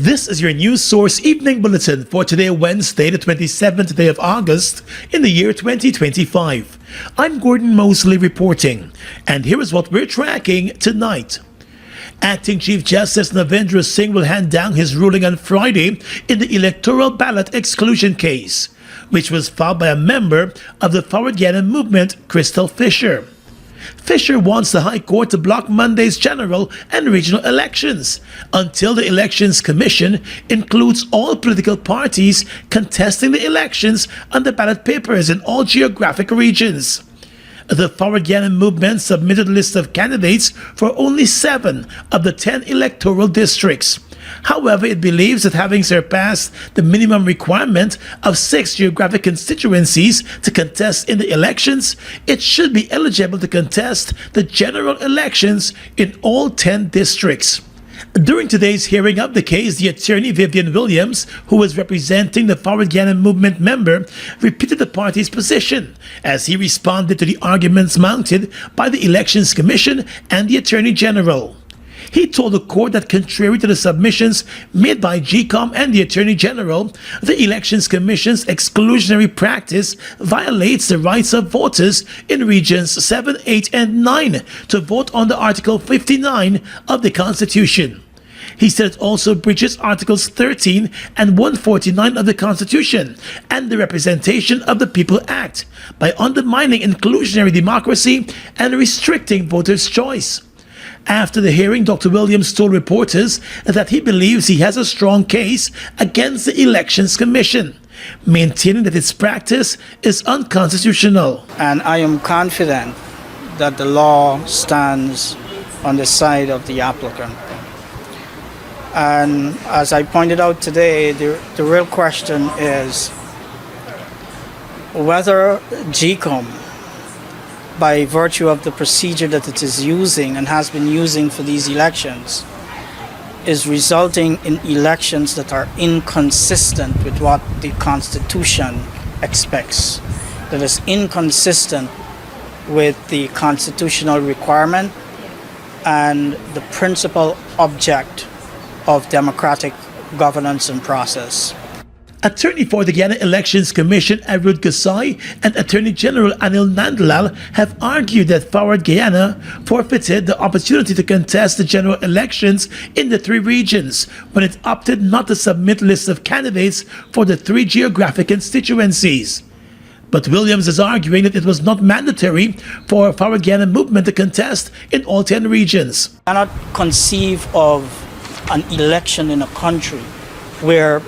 This is your news source evening bulletin for today, Wednesday, the 27th day of August in the year 2025. I'm Gordon Mosley reporting, and here is what we're tracking tonight. Acting Chief Justice Navendra Singh will hand down his ruling on Friday in the electoral ballot exclusion case, which was filed by a member of the Forward Guyana movement, Crystal Fisher. Fisher wants the High Court to block Monday's general and regional elections until the Elections Commission includes all political parties contesting the elections on the ballot papers in all geographic regions. The Forward Guyana movement submitted a list of candidates for only 7 of the 10 electoral districts. However, it believes that having surpassed the minimum requirement of 6 geographic constituencies to contest in the elections, it should be eligible to contest the general elections in all 10 districts. During today's hearing of the case, the attorney Vivian Williams, who was representing the Forward Guyana movement member, repeated the party's position as he responded to the arguments mounted by the Elections Commission and the Attorney General. He told the court that contrary to the submissions made by GCOM and the Attorney General, the Elections Commission's exclusionary practice violates the rights of voters in Regions 7, 8, and 9 to vote under Article 59 of the Constitution. He said it also breaches Articles 13 and 149 of the Constitution and the Representation of the People Act by undermining inclusionary democracy and restricting voters' choice. After the hearing, Dr. Williams told reporters that he believes he has a strong case against the Elections Commission, maintaining that its practice is unconstitutional. And I am confident that the law stands on the side of the applicant. And as I pointed out today, the real question is whether GCOM, by virtue of the procedure that it is using and has been using for these elections, is resulting in elections that are inconsistent with what the Constitution expects, that is inconsistent with the constitutional requirement and the principal object of democratic governance and process. Attorney for the Guyana Elections Commission Arud Gasai and Attorney General Anil Nandlal have argued that Forward Guyana forfeited the opportunity to contest the general elections in the 3 regions when it opted not to submit lists of candidates for the 3 geographic constituencies. But Williams is arguing that it was not mandatory for Forward Guyana movement to contest in all 10 regions. I cannot conceive of an election in a country where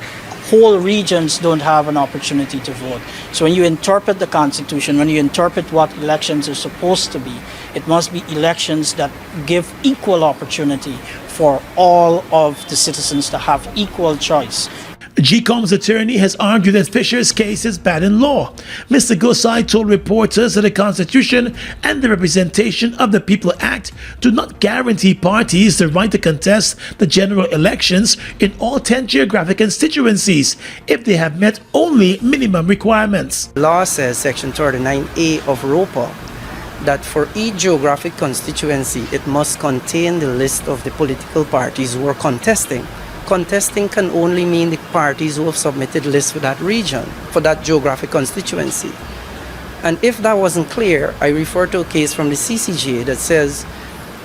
whole regions don't have an opportunity to vote. So when you interpret the Constitution, when you interpret what elections are supposed to be, it must be elections that give equal opportunity for all of the citizens to have equal choice. GCOM's attorney has argued that Fisher's case is bad in law. Mr. Gosai told reporters that the Constitution and the Representation of the People Act do not guarantee parties the right to contest the general elections in all 10 geographic constituencies if they have met only minimum requirements. The law says, Section 39A of ROPA, that for each geographic constituency, it must contain the list of the political parties who are contesting. Contesting can only mean the parties who have submitted lists for that region, for that geographic constituency. And if that wasn't clear, I refer to a case from the CJIA that says,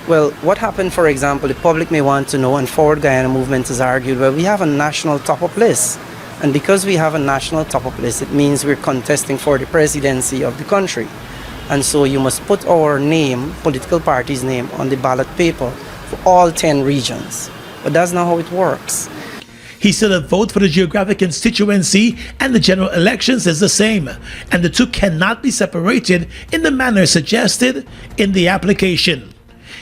well, what happened, for example, the public may want to know, and Forward Guyana movement has argued, well, we have a national top-up list. And because we have a national top-up list, it means we're contesting for the presidency of the country. And so you must put our name, political party's name, on the ballot paper for all 10 regions. But that's not how it works. He said a vote for the geographic constituency and the general elections is the same, and the two cannot be separated in the manner suggested in the application.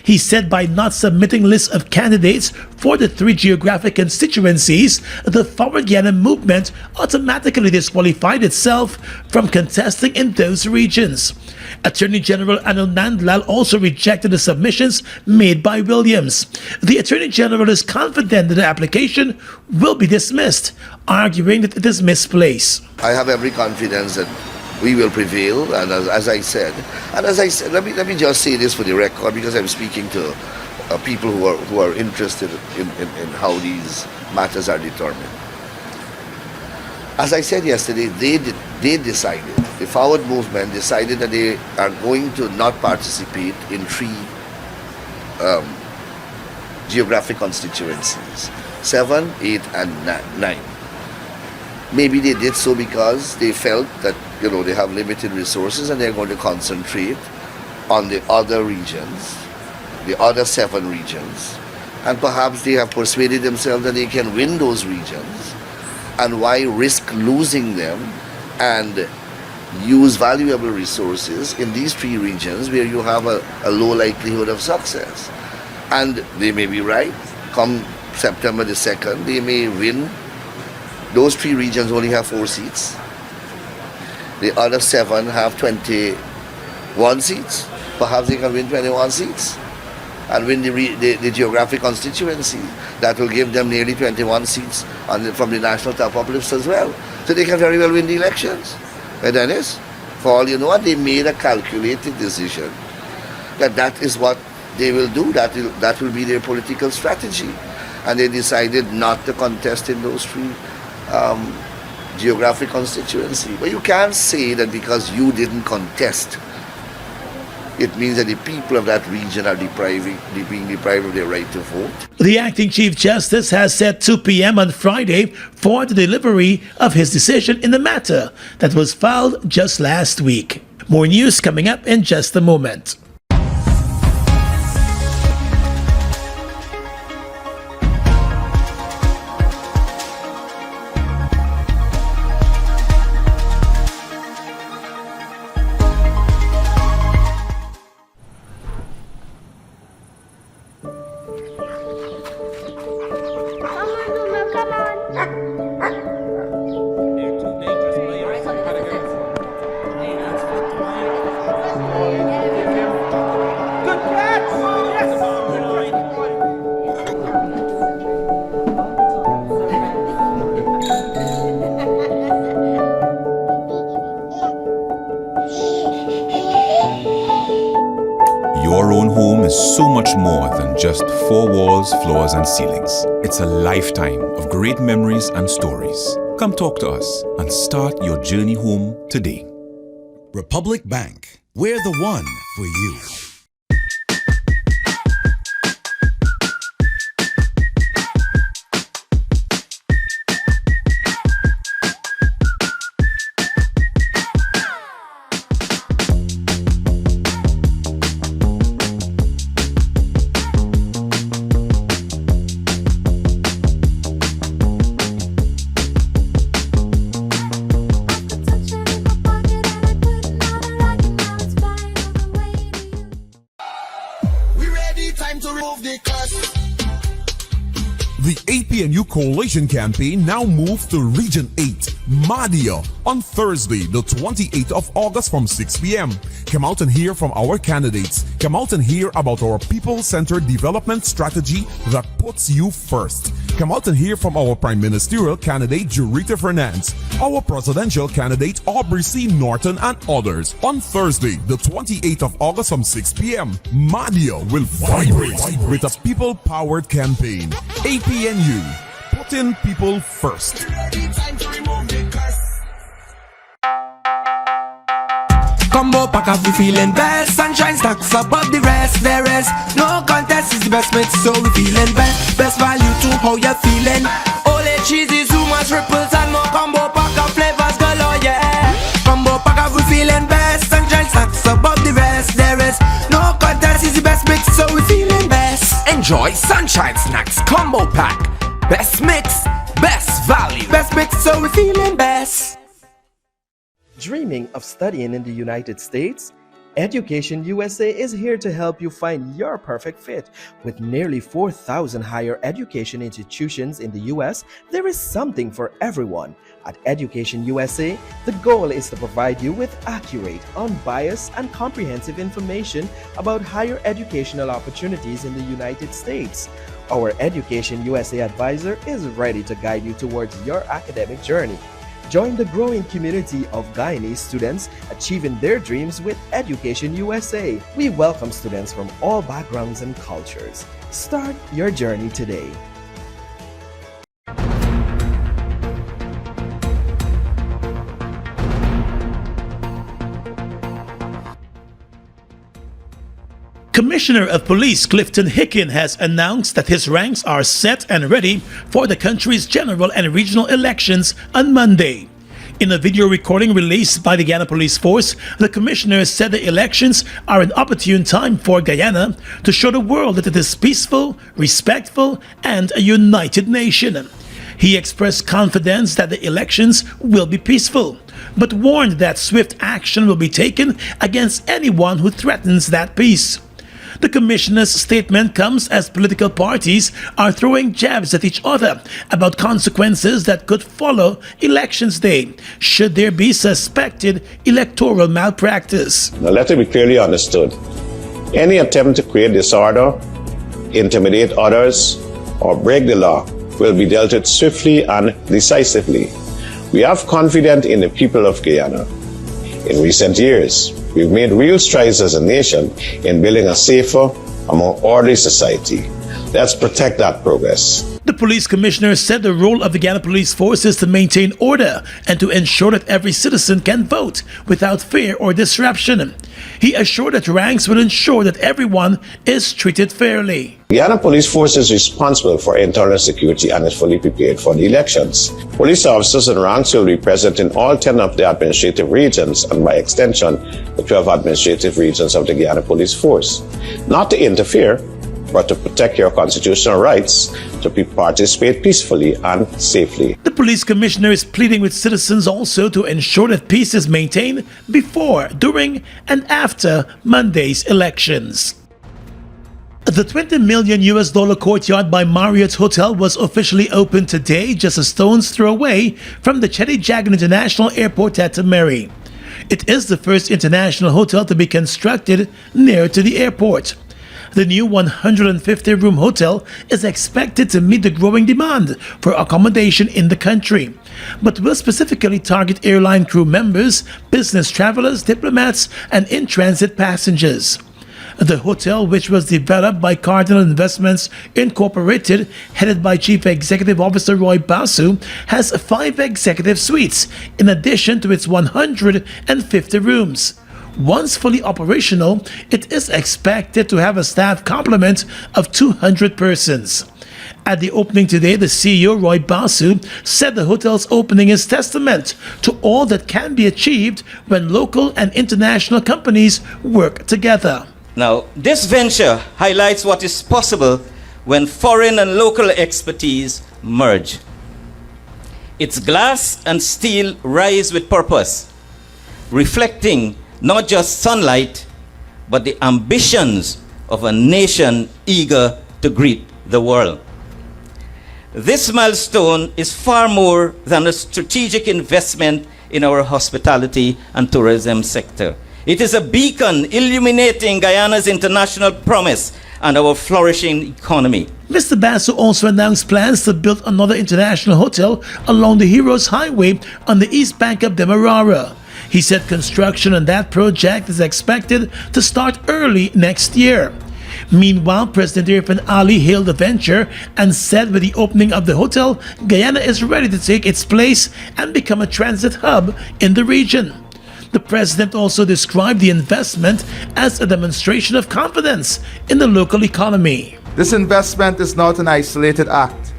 He said by not submitting lists of candidates for the 3 geographic constituencies, the Forward Guyana movement automatically disqualified itself from contesting in those regions. Attorney General Anil Nandlal also rejected the submissions made by Williams. The Attorney General is confident that the application will be dismissed, arguing that it is misplaced. I have every confidence that we will prevail, and as I said, let me just say this for the record, because I'm speaking to people who are interested in how these matters are determined. As I said yesterday, they decided, the forward movement decided that they are going to not participate in 3 geographic constituencies, 7, 8, and 9. Maybe they did so because they felt that, you know, they have limited resources and they're going to concentrate on the other regions, the other 7 regions, and perhaps they have persuaded themselves that they can win those regions, and why risk losing them and use valuable resources in these 3 regions where you have a low likelihood of success. And they may be right. Come September the 2nd, they may win. Those 3 regions only have 4 seats. The other 7 have 21 seats. Perhaps they can win 21 seats and win the geographic constituency. That will give them nearly 21 seats from the national top-up list as well. So they can very well win the elections. And Dennis, for all you know, they made a calculated decision that is what they will do. That will be their political strategy. And they decided not to contest in those 3 geographic constituency. But you can't say that because you didn't contest, it means that the people of that region are being deprived of their right to vote. The acting Chief Justice has set 2 p.m. on Friday for the delivery of his decision in the matter that was filed just last week. More news coming up in just a moment. Your own home is so much more than just 4 walls, floors, and ceilings. It's a lifetime of great memories and stories. Come talk to us and start your journey home today. Republic Bank, we're the one for you. The APNU Coalition campaign now moves to Region 8, Marriott, on Thursday, the 28th of August from 6 p.m. Come out and hear from our candidates. Come out and hear about our people-centered development strategy that puts you first. Come out and hear from our Prime Ministerial candidate, Jurita Fernandez, our presidential candidate, Aubrey C. Norton, and others. On Thursday, the 28th of August from 6 p.m., Marriott will vibrate with a people-powered campaign. APNU, putting people first. Combo pack up, we feeling best. Sunshine stacks above the rest. There is no contest, is the best mix, so we feeling best. Best value to how you're feeling. Ole cheesy, too much ripples and more combo pack of flavors galore, yeah. Combo pack up, we feeling best. Sunshine stacks above the rest. There is no contest, is the best mix, so we feeling best. Enjoy Sunshine Snacks Combo Pack. Best mix, best value. Best mix, so we feeling best. Dreaming of studying in the United States? Education USA is here to help you find your perfect fit. With nearly 4,000 higher education institutions in the US, there is something for everyone. At Education USA, the goal is to provide you with accurate, unbiased, and comprehensive information about higher educational opportunities in the United States. Our Education USA advisor is ready to guide you towards your academic journey. Join the growing community of Guyanese students achieving their dreams with Education USA. We welcome students from all backgrounds and cultures. Start your journey today. Commissioner of Police Clifton Hicken has announced that his ranks are set and ready for the country's general and regional elections on Monday. In a video recording released by the Guyana Police Force, the commissioner said the elections are an opportune time for Guyana to show the world that it is peaceful, respectful, and a united nation. He expressed confidence that the elections will be peaceful, but warned that swift action will be taken against anyone who threatens that peace. The commissioner's statement comes as political parties are throwing jabs at each other about consequences that could follow Elections Day should there be suspected electoral malpractice. Now let it be clearly understood. Any attempt to create disorder, intimidate others, or break the law will be dealt with swiftly and decisively. We have confidence in the people of Guyana. In recent years, we've made real strides as a nation in building a safer, a more orderly society. Let's protect that progress. The police commissioner said the role of the Guyana Police Force is to maintain order and to ensure that every citizen can vote without fear or disruption. He assured that ranks will ensure that everyone is treated fairly. The Guyana Police Force is responsible for internal security and is fully prepared for the elections. Police officers and ranks will be present in all 10 of the administrative regions and by extension the 12 administrative regions of the Guyana Police Force. Not to interfere, but to protect your constitutional rights to participate peacefully and safely. The police commissioner is pleading with citizens also to ensure that peace is maintained before, during, and after Monday's elections. The $20 million Courtyard by Marriott Hotel was officially opened today, just a stone's throw away from the CJIA International Airport at Tamari. It is the first international hotel to be constructed near to the airport. The new 150-room hotel is expected to meet the growing demand for accommodation in the country, but will specifically target airline crew members, business travelers, diplomats, and in-transit passengers. The hotel, which was developed by Cardinal Investments Incorporated, headed by Chief Executive Officer Roy Basu, has 5 executive suites in addition to its 150 rooms. Once fully operational, it is expected to have a staff complement of 200 persons. At the opening today, the CEO, Roy Basu, said the hotel's opening is testament to all that can be achieved when local and international companies work together. Now, this venture highlights what is possible when foreign and local expertise merge. Its glass and steel rise with purpose, reflecting not just sunlight, but the ambitions of a nation eager to greet the world. This milestone is far more than a strategic investment in our hospitality and tourism sector. It is a beacon illuminating Guyana's international promise and our flourishing economy. Mr. Basu also announced plans to build another international hotel along the Heroes Highway on the east bank of Demerara. He said construction on that project is expected to start early next year. Meanwhile, President Irfan Ali hailed the venture and said with the opening of the hotel, Guyana is ready to take its place and become a transit hub in the region. The president also described the investment as a demonstration of confidence in the local economy. This investment is not an isolated act.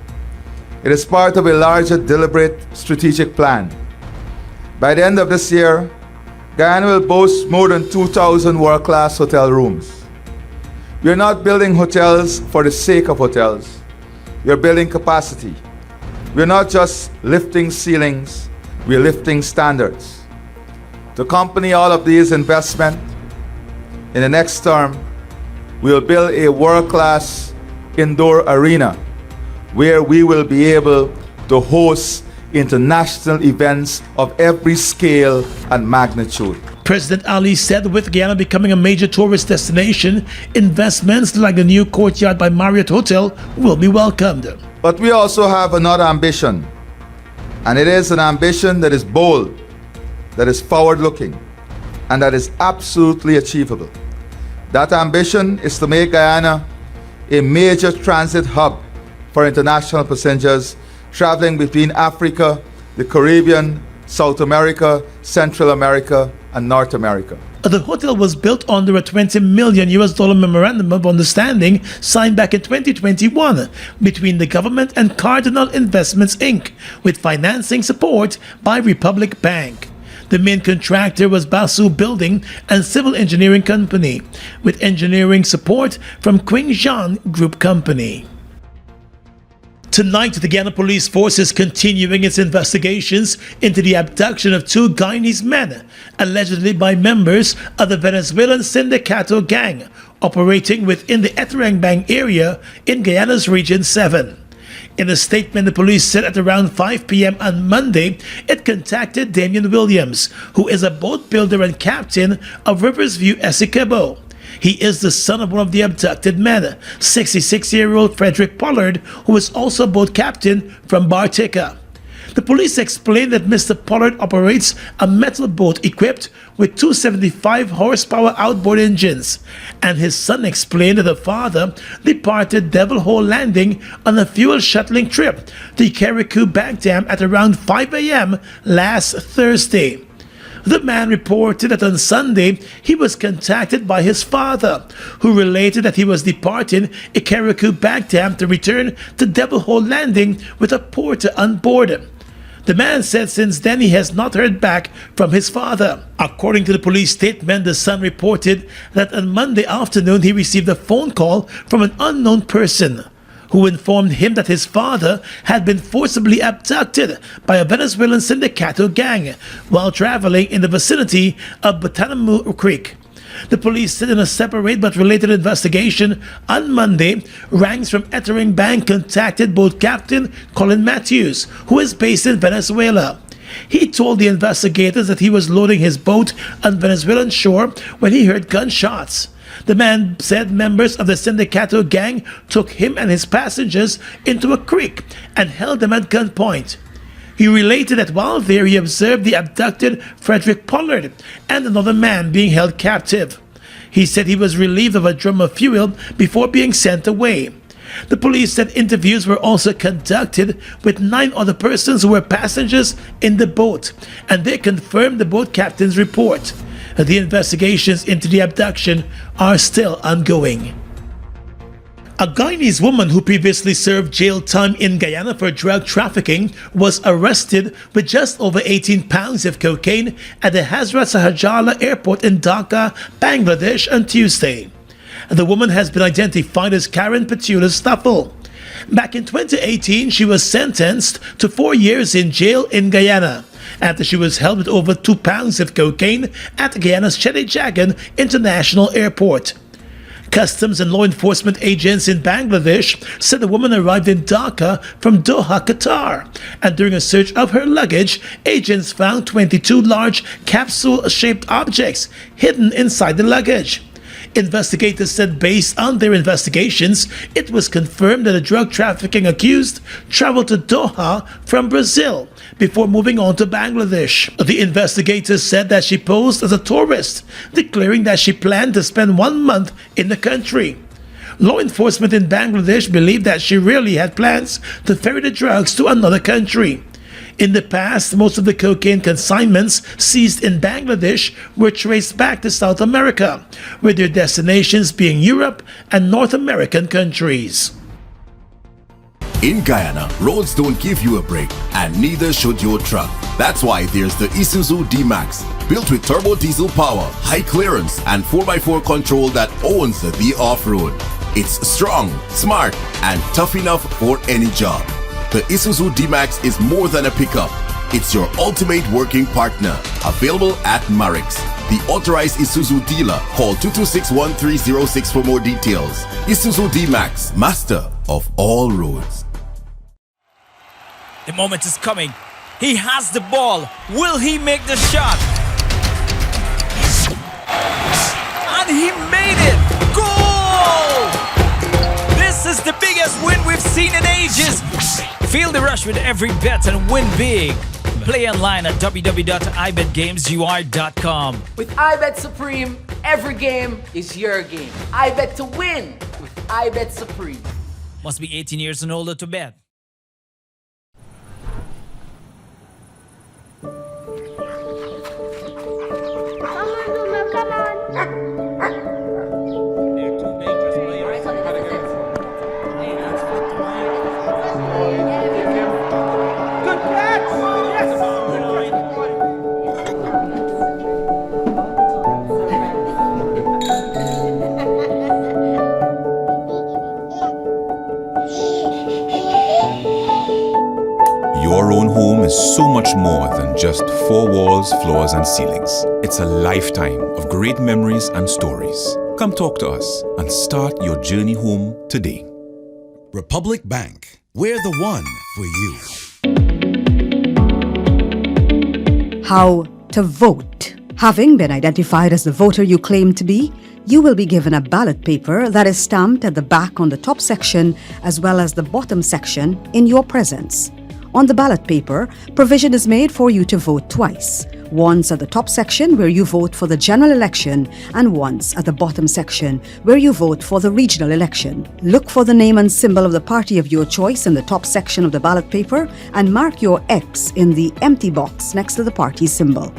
It is part of a larger, deliberate, strategic plan. By the end of this year, Guyana will boast more than 2,000 world-class hotel rooms. We are not building hotels for the sake of hotels. We are building capacity. We are not just lifting ceilings, we are lifting standards. To accompany all of these investments, in the next term, we will build a world-class indoor arena where we will be able to host international events of every scale and magnitude. President Ali said with Guyana becoming a major tourist destination, investments like the new Courtyard by Marriott Hotel will be welcomed. But we also have another ambition, and it is an ambition that is bold, that is forward-looking, and that is absolutely achievable. That ambition is to make Guyana a major transit hub for international passengers traveling between Africa, the Caribbean, South America, Central America, and North America. The hotel was built under a $20 million memorandum of understanding signed back in 2021 between the government and Cardinal Investments Inc., with financing support by Republic Bank. The main contractor was Basu Building and Civil Engineering Company, with engineering support from Qingjian Group Company. Tonight, the Guyana Police Force is continuing its investigations into the abduction of 2 Guyanese men, allegedly by members of the Venezuelan Sindicato gang, operating within the Eterengbang area in Guyana's Region 7. In a statement, the police said at around 5 p.m. on Monday, it contacted Damian Williams, who is a boat builder and captain of Riversview Essequibo. He is the son of one of the abducted men, 66-year-old Frederick Pollard, who is also a boat captain from Bartica. The police explained that Mr. Pollard operates a metal boat equipped with 275 horsepower outboard engines, and his son explained that the father departed Devil Hole Landing on a fuel shuttling trip to Carriacou Bank Dam at around 5 a.m. last Thursday. The man reported that on Sunday he was contacted by his father, who related that he was departing Carriacou Bank Dam to return to Devil Hole Landing with a porter on board. The man said since then he has not heard back from his father. According to the police statement, the son reported that on Monday afternoon he received a phone call from an unknown person who informed him that his father had been forcibly abducted by a Venezuelan Sindicato gang while traveling in the vicinity of Batanamu Creek. The police said in a separate but related investigation on Monday, ranks from Eterengbang contacted boat captain Colin Matthews, who is based in Venezuela. He told the investigators that he was loading his boat on Venezuelan shore when he heard gunshots. The man said members of the Sindicato gang took him and his passengers into a creek and held them at gunpoint. He related that while there he observed the abducted Frederick Pollard and another man being held captive. He said he was relieved of a drum of fuel before being sent away. The police said interviews were also conducted with 9 other persons who were passengers in the boat, and they confirmed the boat captain's report. The investigations into the abduction are still ongoing. A Guyanese woman who previously served jail time in Guyana for drug trafficking was arrested with just over 18 pounds of cocaine at the Hazrat Shahjala airport in Dhaka, Bangladesh on Tuesday. The woman has been identified as Karen Petula Stuffle. Back in 2018, she was sentenced to 4 years in jail in Guyana after she was held with over 2 pounds of cocaine at Guyana's Chedijagan International Airport. Customs and law enforcement agents in Bangladesh said the woman arrived in Dhaka from Doha, Qatar, and during a search of her luggage, agents found 22 large capsule-shaped objects hidden inside the luggage. Investigators said based on their investigations, it was confirmed that a drug trafficking accused traveled to Doha from Brazil before moving on to Bangladesh. The investigators said that she posed as a tourist, declaring that she planned to spend 1 month in the country. Law enforcement in Bangladesh believed that she really had plans to ferry the drugs to another country. In the past, most of the cocaine consignments seized in Bangladesh were traced back to South America, with their destinations being Europe and North American countries. In Guyana, roads don't give you a break, and neither should your truck. That's why there's the Isuzu D-Max, built with turbo diesel power, high clearance, and 4x4 control that owns the off-road. It's strong, smart, and tough enough for any job. The Isuzu D-Max is more than a pickup. It's your ultimate working partner. Available at Marriott, the authorized Isuzu dealer. Call 226-1306 for more details. Isuzu D-Max, master of all roads. The moment is coming. He has the ball. Will he make the shot? And he made it! Goal! This is the biggest win we've seen in ages. Feel the rush with every bet and win big. Play online at www.ibetgamesur.com. With iBet Supreme, every game is your game. iBet to win with iBet Supreme. Must be 18 years and older to bet. Come much more than just four walls, floors, and ceilings. It's a lifetime of great memories and stories. Come talk to us and start your journey home today. Republic Bank, we're the one for you. How to vote. Having been identified as the voter you claim to be, you will be given a ballot paper that is stamped at the back on the top section as well as the bottom section in your presence. On the ballot paper, provision is made for you to vote twice. Once at the top section where you vote for the general election and once at the bottom section where you vote for the regional election. Look for the name and symbol of the party of your choice in the top section of the ballot paper and mark your X in the empty box next to the party symbol.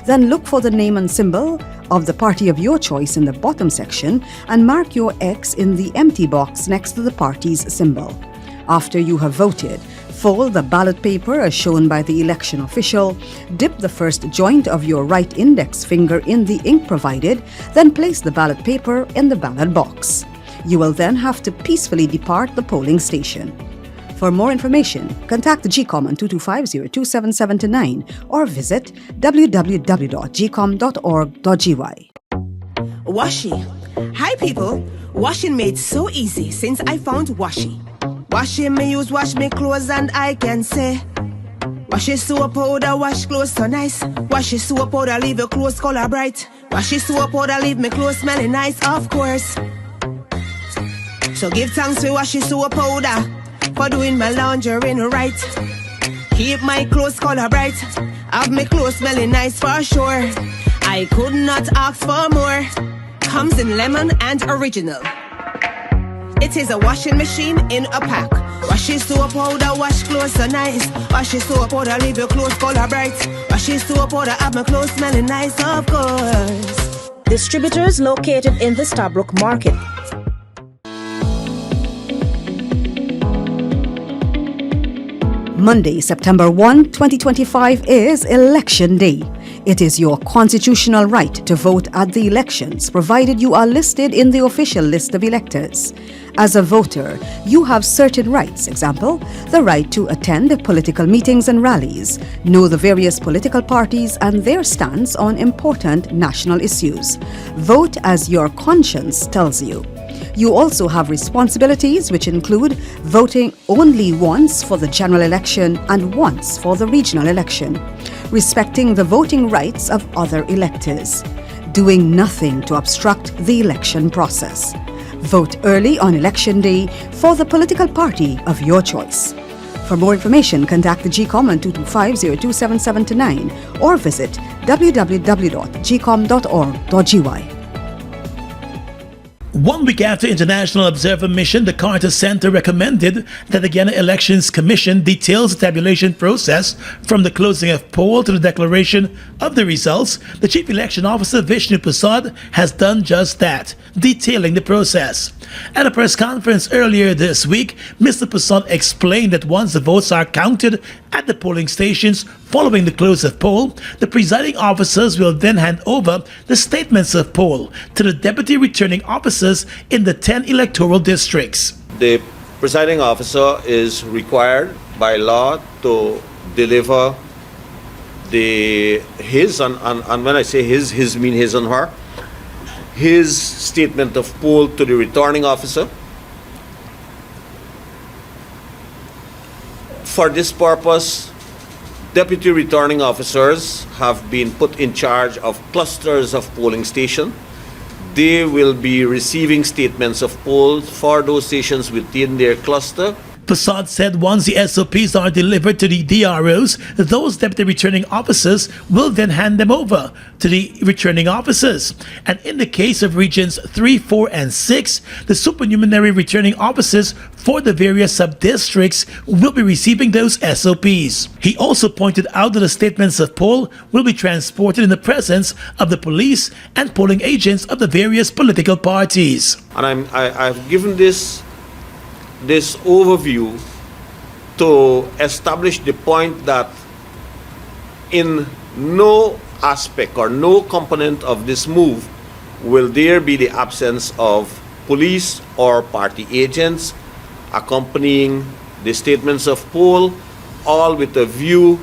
Then look for the name and symbol of the party of your choice in the bottom section and mark your X in the empty box next to the party's symbol. After you have voted, fold the ballot paper as shown by the election official, dip the first joint of your right index finger in the ink provided, then place the ballot paper in the ballot box. You will then have to peacefully depart the polling station. For more information, contact the GCOM on 225-027729 or visit www.gcom.org.gy. Washi. Hi people. Washing made so easy since I found Washi. Washing me use wash me clothes and I can say Washi soap powder wash clothes so nice. Washi soap powder leave your clothes color bright. Washi soap powder leave me clothes smelling nice, of course. So give thanks for Washi soap powder for doing my laundry right. Keep my clothes color bright. Have my clothes smelling nice for sure. I could not ask for more. Comes in lemon and original. It is a washing machine in a pack. Washi soap powder wash clothes so nice. Washi soap powder leave your clothes color bright. Washi soap powder have my clothes smelling nice, of course. Distributors located in the Stabrook Market. Monday, September 1, 2025 is Election Day. It is your constitutional right to vote at the elections, provided you are listed in the official list of electors. As a voter, you have certain rights. Example, the right to attend political meetings and rallies, know the various political parties and their stance on important national issues. Vote as your conscience tells you. You also have responsibilities which include voting only once for the general election and once for the regional election, respecting the voting rights of other electors, doing nothing to obstruct the election process. Vote early on election day for the political party of your choice. For more information, contact the GCOM on 225-027729 or visit www.gcom.org.gy. 1 week after International Observer Mission, the Carter Center recommended that the Guyana Elections Commission details the tabulation process from the closing of poll to the declaration of the results. The Chief Election Officer Vishnu Prasad has done just that, detailing the process. At a press conference earlier this week, Mr. Prasad explained that once the votes are counted at the polling stations following the close of poll, the presiding officers will then hand over the statements of poll to the deputy returning officers in the 10 electoral districts. The presiding officer is required by law to deliver his, and when I say his mean his and her, his statement of poll to the returning officer. For this purpose, deputy returning officers have been put in charge of clusters of polling stations. They will be receiving statements of polls for those stations within their cluster. Prasad said once the SOPs are delivered to the DROs, those deputy returning officers will then hand them over to the returning officers. And in the case of regions 3, 4, and 6, the supernumerary returning officers for the various sub-districts will be receiving those SOPs. He also pointed out that the statements of poll will be transported in the presence of the police and polling agents of the various political parties. And I've given this overview to establish the point that in no aspect or no component of this move will there be the absence of police or party agents accompanying the statements of poll, all with a view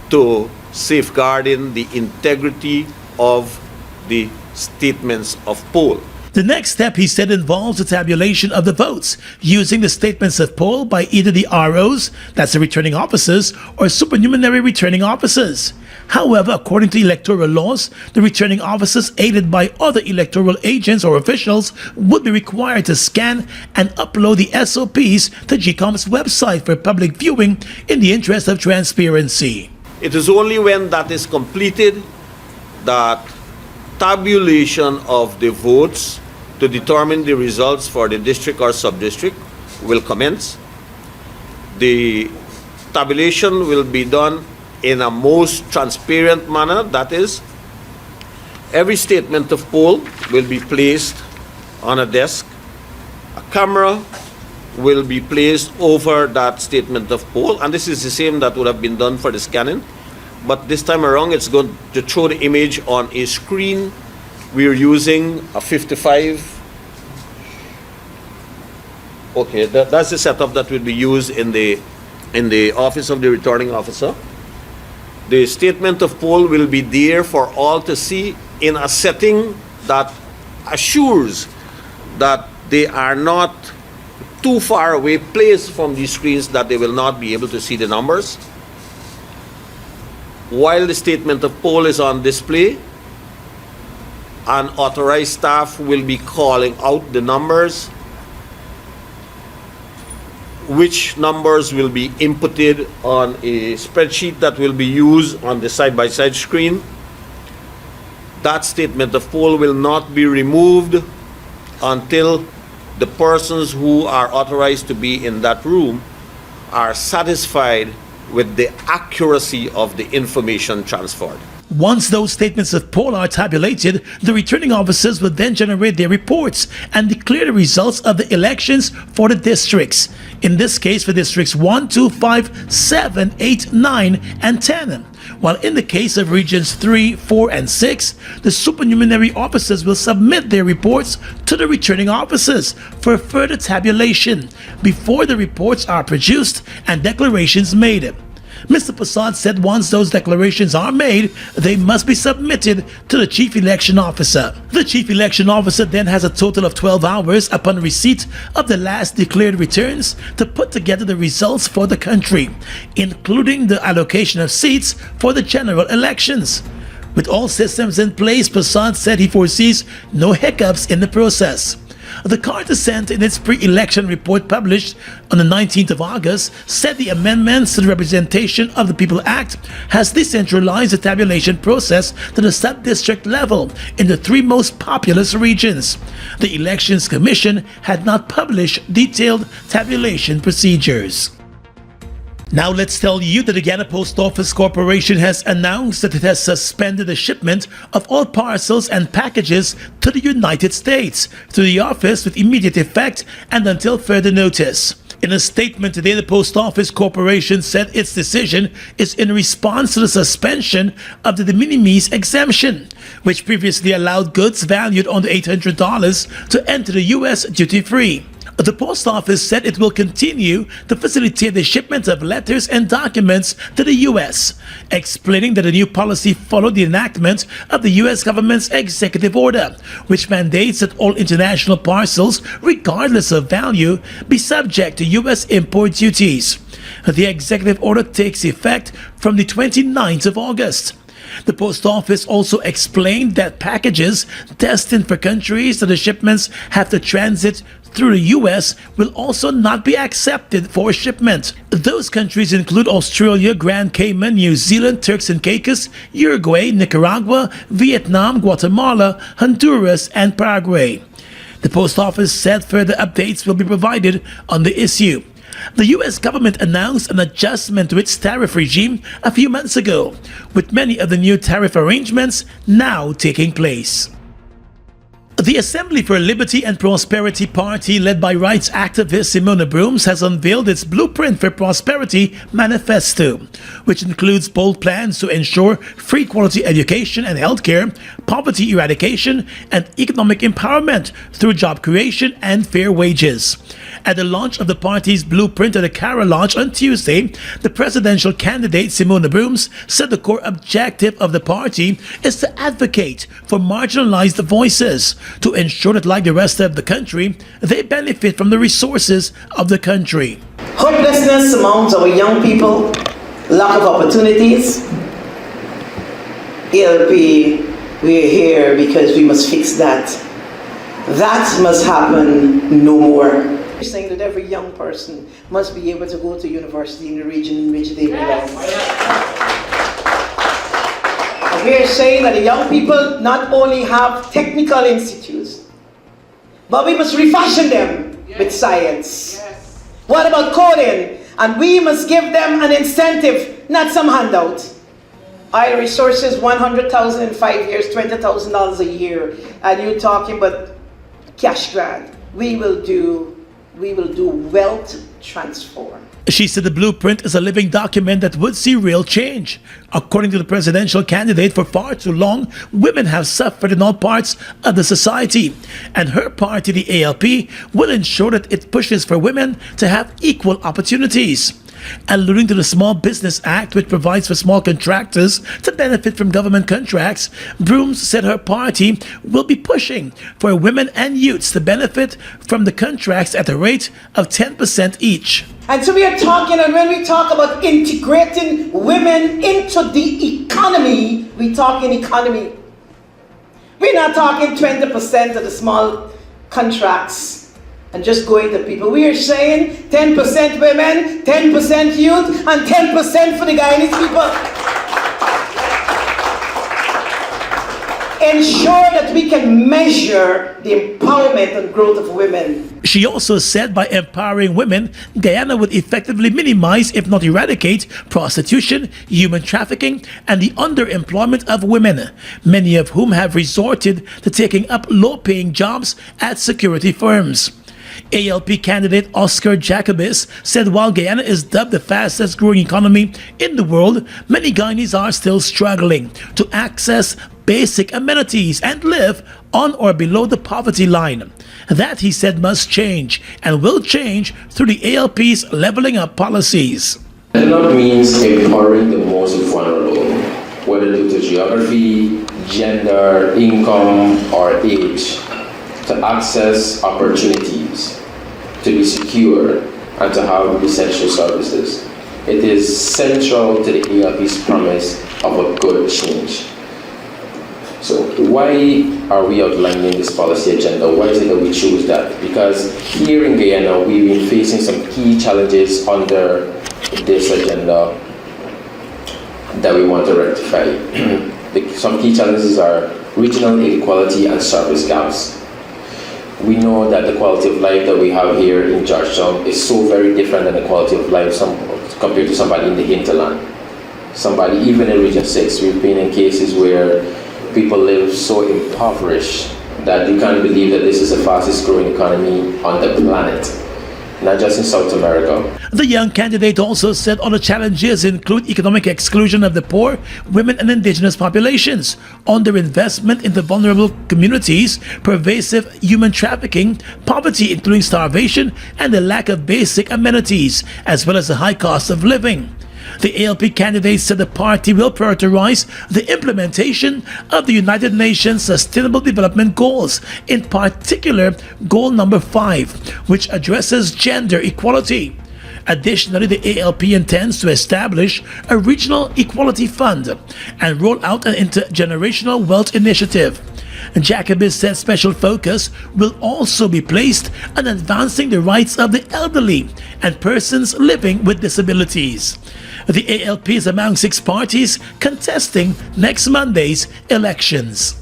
to safeguarding the integrity of the statements of poll. The next step, he said, involves the tabulation of the votes using the statements of poll by either the ROs, that's the returning officers, or supernumerary returning officers. However, according to electoral laws, the returning officers, aided by other electoral agents or officials, would be required to scan and upload the SOPs to GCOM's website for public viewing in the interest of transparency. It is only when that is completed that tabulation of the votes to determine the results for the district or sub-district will commence. The tabulation will be done in a most transparent manner. That is, every statement of poll will be placed on a desk. A camera will be placed over that statement of poll, and this is the same that would have been done for the scanning. But this time around, it's going to show the image on a screen. We're using a 55. Okay, that's the setup that will be used in the office of the returning officer. The statement of poll will be there for all to see in a setting that assures that they are not too far away placed from these screens that they will not be able to see the numbers. While the statement of poll is on display, an authorized staff will be calling out the numbers, which numbers will be inputted on a spreadsheet that will be used on the side-by-side screen. That statement of poll will not be removed until the persons who are authorized to be in that room are satisfied with the accuracy of the information transferred. Once those statements of poll are tabulated, the returning officers will then generate their reports and declare the results of the elections for the districts. In this case, for districts 1, 2, 5, 7, 8, 9, and 10. While in the case of regions 3, 4, and 6, the supernumerary officers will submit their reports to the returning officers for further tabulation before the reports are produced and declarations made. Mr. Prasad said once those declarations are made, they must be submitted to the Chief Election Officer. The Chief Election Officer then has a total of 12 hours upon receipt of the last declared returns to put together the results for the country, including the allocation of seats for the general elections. With all systems in place, Prasad said he foresees no hiccups in the process. The Carter Center, in its pre-election report published on the 19th of August, said the amendments to the Representation of the People Act has decentralized the tabulation process to the sub-district level in the 3 most populous regions. The Elections Commission had not published detailed tabulation procedures. Now let's tell you that the Guyana Post Office Corporation has announced that it has suspended the shipment of all parcels and packages to the United States through the office with immediate effect and until further notice. In a statement today, the Post Office Corporation said its decision is in response to the suspension of the de minimis exemption, which previously allowed goods valued under $800 to enter the U.S. duty-free. The Post Office said it will continue to facilitate the shipment of letters and documents to the U.S., explaining that the new policy followed the enactment of the U.S. government's executive order, which mandates that all international parcels, regardless of value, be subject to U.S. import duties. The executive order takes effect from the 29th of August. The Post Office also explained that packages destined for countries that the shipments have to transit through the U.S. will also not be accepted for shipment. Those countries include Australia, Grand Cayman, New Zealand, Turks and Caicos, Uruguay, Nicaragua, Vietnam, Guatemala, Honduras, and Paraguay. The Post Office said further updates will be provided on the issue. The U.S. government announced an adjustment to its tariff regime a few months ago, with many of the new tariff arrangements now taking place. The Assembly for Liberty and Prosperity Party, led by rights activist Simona Brooms, has unveiled its Blueprint for Prosperity Manifesto, which includes bold plans to ensure free quality education and healthcare, poverty eradication, and economic empowerment through job creation and fair wages. At the launch of the party's blueprint at the Cara launch on Tuesday, the presidential candidate Simona Brooms said the core objective of the party is to advocate for marginalized voices to ensure that, like the rest of the country, they benefit from the resources of the country. Hopelessness amongst our young people, lack of opportunities. ELP, we're here because we must fix that. That must happen no more. We're saying that every young person must be able to go to university in the region in which they belong. And we're saying that the young people not only have technical institutes, but we must refashion them with science. What about coding? And we must give them an incentive, not some handout. Oil resources, $100,000 in 5 years, $20,000 a year, and you're talking about cash grant. We will do wealth transform. She said the blueprint is a living document that would see real change. According to the presidential candidate, for far too long, women have suffered in all parts of the society. And her party, the ALP, will ensure that it pushes for women to have equal opportunities. Alluding to the Small Business Act, which provides for small contractors to benefit from government contracts, Brooms said her party will be pushing for women and youths to benefit from the contracts at a rate of 10% each. And so we are talking, and when we talk about integrating women into the economy, we talk in economy. We're not talking 20% of the small contracts and just going to people. We are saying 10% women, 10% youth, and 10% for the Guyanese people. Ensure that we can measure the empowerment and growth of women. She also said by empowering women, Guyana would effectively minimize, if not eradicate, prostitution, human trafficking, and the underemployment of women, many of whom have resorted to taking up low-paying jobs at security firms. ALP candidate Oscar Jacobis said while Guyana is dubbed the fastest growing economy in the world, many Guyanese are still struggling to access basic amenities and live on or below the poverty line. That, he said, must change and will change through the ALP's leveling up policies. Leveling up means empowering the most vulnerable, whether due to geography, gender, income, or age, to access opportunities, to be secure, and to have essential services. It is central to the ALP's promise of a good change. So why are we outlining this policy agenda? Why is it that we choose that? Because here in Guyana, we've been facing some key challenges under this agenda that we want to rectify. Some key challenges are regional inequality and service gaps. We know that the quality of life that we have here in Georgetown is so very different than the quality of life compared to somebody in the hinterland. Somebody, even in Region 6, we've been in cases where people live so impoverished that you can't believe that this is the fastest growing economy on the planet, not just in South America. The young candidate also said other challenges include economic exclusion of the poor, women and indigenous populations, underinvestment into vulnerable communities, pervasive human trafficking, poverty including starvation, and the lack of basic amenities, as well as the high cost of living. The ALP candidate said the party will prioritize the implementation of the United Nations Sustainable Development Goals, in particular Goal number 5, which addresses gender equality. Additionally, the ALP intends to establish a regional equality fund and roll out an intergenerational wealth initiative. Jacobis said special focus will also be placed on advancing the rights of the elderly and persons living with disabilities. The ALP is among 6 parties contesting next Monday's elections.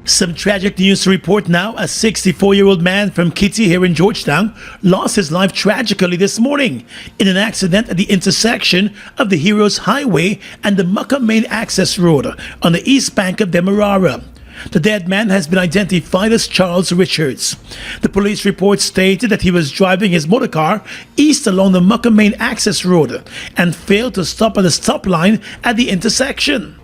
Some tragic news to report now. A 64-year-old man from Kitty here in Georgetown lost his life tragically this morning in an accident at the intersection of the Heroes Highway and the Mucka Main Access Road on the east bank of Demerara. The dead man has been identified as Charles Richards. The police report stated that he was driving his motorcar east along the Mucka Main Access Road and failed to stop at the stop line at the intersection.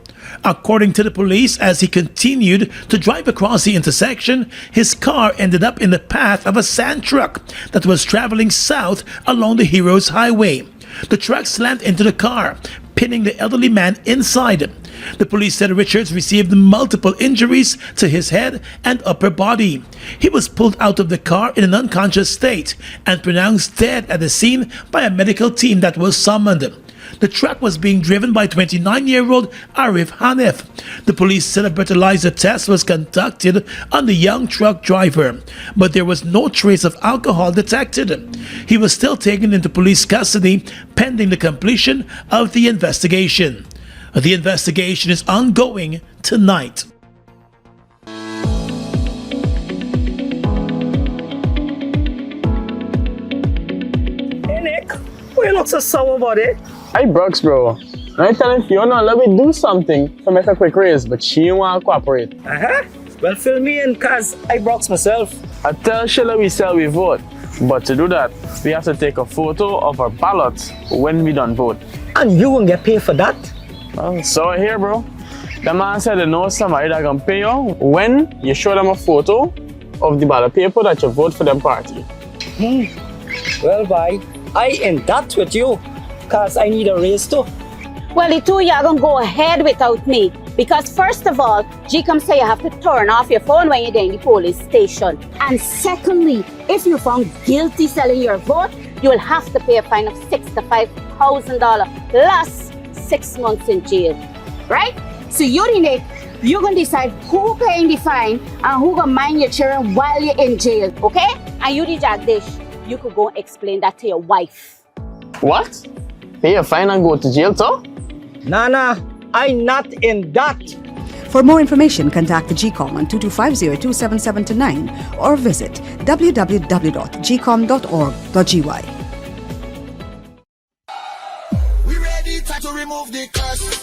According to the police, as he continued to drive across the intersection, his car ended up in the path of a sand truck that was traveling south along the Heroes Highway. The truck slammed into the car, pinning the elderly man inside. The police said Richards received multiple injuries to his head and upper body. He was pulled out of the car in an unconscious state and pronounced dead at the scene by a medical team that was summoned. The truck was being driven by 29-year-old Arif Hanif. The police said a breathalyzer test was conducted on the young truck driver, but there was no trace of alcohol detected. He was still taken into police custody pending the completion of the investigation. The investigation is ongoing tonight. Hey Nick, why you look so sour about it? Hey Brooks, bro. I telling Fiona, let me do something to make a quick raise, but she ain't want to cooperate. Well, fill me in, cause I Brooks myself. I tell Sheila we sell we vote, but to do that, we have to take a photo of our ballots when we done vote. And you won't get paid for that? So here, bro. The man said they know somebody that can pay you when you show them a photo of the ballot paper that you vote for them party. Well, bye. I in that with you, cause I need a raise too. Well, the two of you are gonna go ahead without me. Because first of all, G-Com say you have to turn off your phone when you're in the police station. And secondly, if you're found guilty selling your vote, you will have to pay a fine of $6,000 to $5,000 plus 6 months in jail. Right? So you, Nick, you're gonna decide who paying the fine and who gonna mind your children while you're in jail, okay? And you, the Jagdish, you could go and explain that to your wife. What? Pay a fine and go to jail too? Nah, I'm not in that. For more information, contact the GCOM on 2250-27729 or visit www.gcom.org.gy. We ready to remove the curse.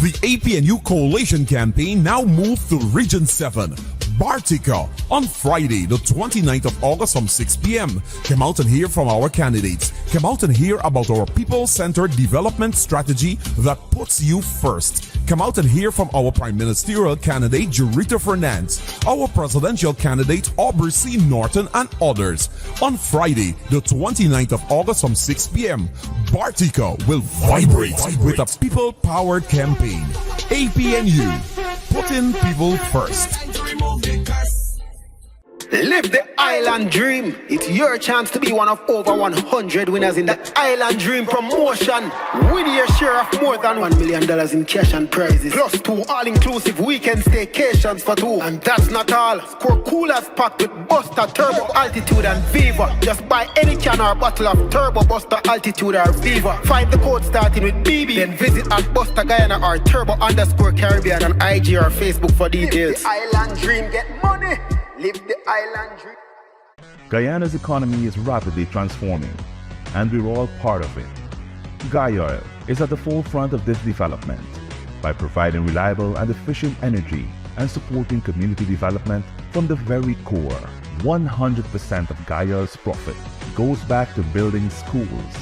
The APNU Coalition campaign now moves to Region 7, Bartica, on Friday, the 29th of August from 6 p.m. Come out and hear from our candidates. Come out and hear about our people-centered development strategy that puts you first. Come out and hear from our Prime Ministerial candidate, Jurita Fernandez, our presidential candidate, Aubrey C. Norton, and others. On Friday, the 29th of August from 6 p.m., Bartica will vibrate with a people-powered campaign. APNU, putting people first. Live the island dream. It's your chance to be one of over 100 winners in the Island Dream promotion. Win your share of more than $1 million in cash and prizes. Plus 2 all-inclusive weekend staycations for 2. And that's not all. Score coolers packed with Buster, Turbo, Altitude, and Viva. Just buy any can or bottle of Turbo, Buster, Altitude, or Viva. Find the code starting with BB. Then visit at Buster Guyana or Turbo_Caribbean on IG or Facebook for details. Live the island dream, get money. Live the island dream. Guyana's economy is rapidly transforming, and we're all part of it. Guyana is at the forefront of this development by providing reliable and efficient energy and supporting community development from the very core. 100% of Guyana's profit goes back to building schools,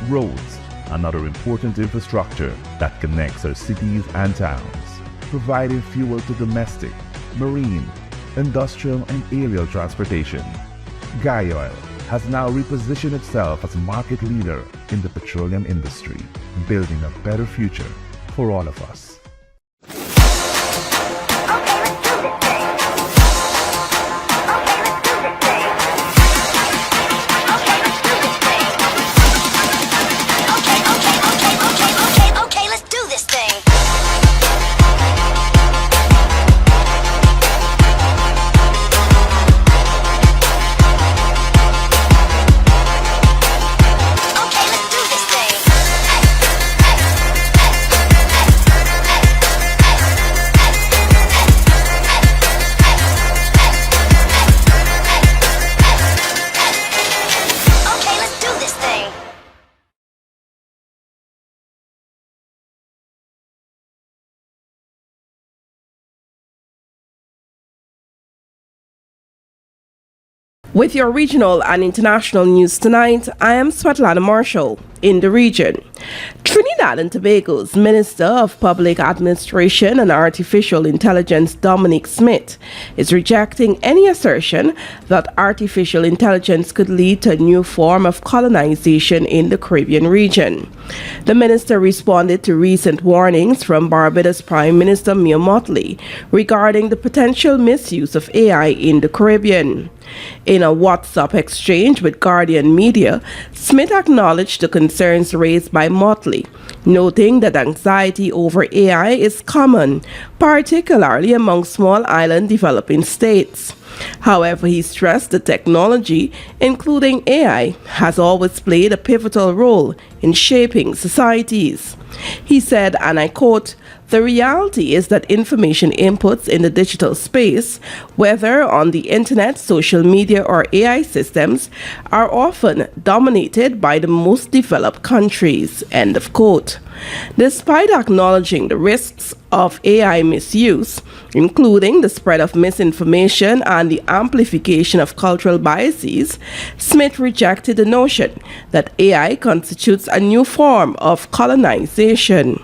roads, and other important infrastructure that connects our cities and towns, providing fuel to domestic, marine, industrial, and aerial transportation. Guyana has now repositioned itself as a market leader in the petroleum industry, building a better future for all of us. With your regional and international news tonight, I am Svetlana Marshall. in the region. Trinidad and Tobago's Minister of Public Administration and Artificial Intelligence, Dominic Smith, is rejecting any assertion that artificial intelligence could lead to a new form of colonization in the Caribbean region. The minister responded to recent warnings from Barbados Prime Minister Mia Mottley regarding the potential misuse of AI in the Caribbean. In a WhatsApp exchange with Guardian Media, Smith acknowledged the concerns raised by Mottley, noting that anxiety over AI is common, particularly among small island developing states. However, he stressed that technology, including AI, has always played a pivotal role in shaping societies. He said, and I quote, "The reality is that information inputs in the digital space, whether on the internet, social media, or AI systems, are often dominated by the most developed countries." End of quote. Despite acknowledging the risks of AI misuse, including the spread of misinformation and the amplification of cultural biases, Smith rejected the notion that AI constitutes a new form of colonization.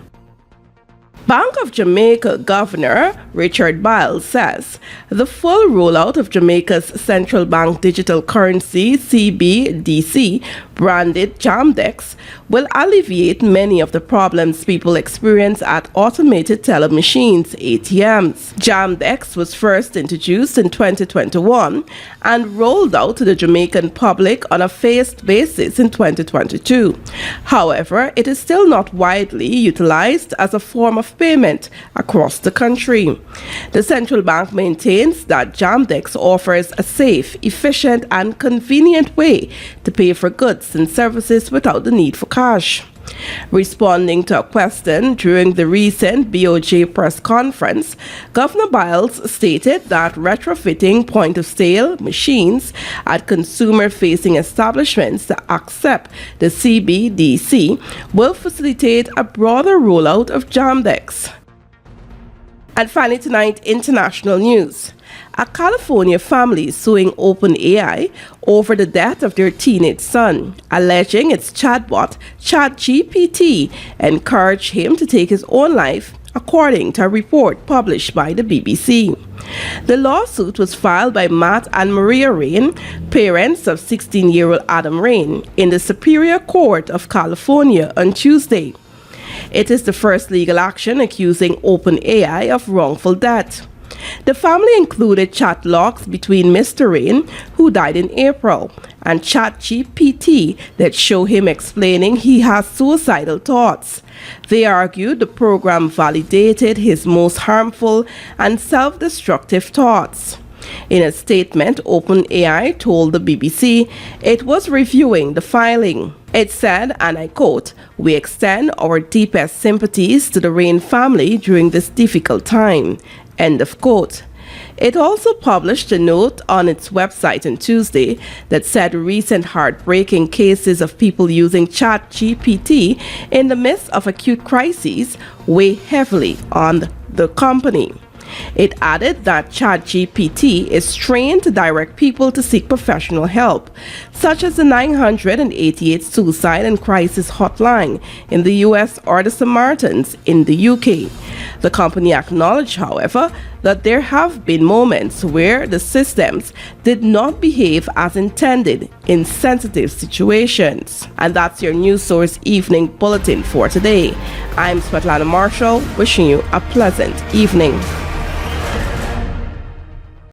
Bank of Jamaica Governor Richard Biles says the full rollout of Jamaica's central bank digital currency CBDC branded Jamdex will alleviate many of the problems people experience at automated teller machines ATMs. Jamdex was first introduced in 2021 and rolled out to the Jamaican public on a phased basis in 2022. However, it is still not widely utilized as a form of payment across the country. The central bank maintains that Jamdex offers a safe, efficient, and convenient way to pay for goods and services without the need for cash. Responding to a question during the recent BOJ press conference, Governor Biles stated that retrofitting point-of-sale machines at consumer-facing establishments to accept the CBDC will facilitate a broader rollout of Jamdex. And finally tonight, international news. A California family is suing OpenAI over the death of their teenage son, alleging its chatbot, ChatGPT, encouraged him to take his own life, according to a report published by the BBC. The lawsuit was filed by Matt and Maria Rain, parents of 16-year-old Adam Rain, in the Superior Court of California on Tuesday. It is the first legal action accusing OpenAI of wrongful death. The family included chat logs between Mr. Rain, who died in April, and ChatGPT that show him explaining he has suicidal thoughts. They argued the program validated his most harmful and self-destructive thoughts. In a statement, OpenAI told the BBC it was reviewing the filing. It said, and I quote, "We extend our deepest sympathies to the Rain family during this difficult time." End of quote. It also published a note on its website on Tuesday that said recent heartbreaking cases of people using ChatGPT in the midst of acute crises weigh heavily on the company. It added that ChatGPT is trained to direct people to seek professional help, such as the 988 Suicide and Crisis Hotline in the US or the Samaritans in the UK. The company acknowledged, however, that there have been moments where the systems did not behave as intended in sensitive situations. And that's your News Source Evening Bulletin for today. I'm Svetlana Marshall, wishing you a pleasant evening.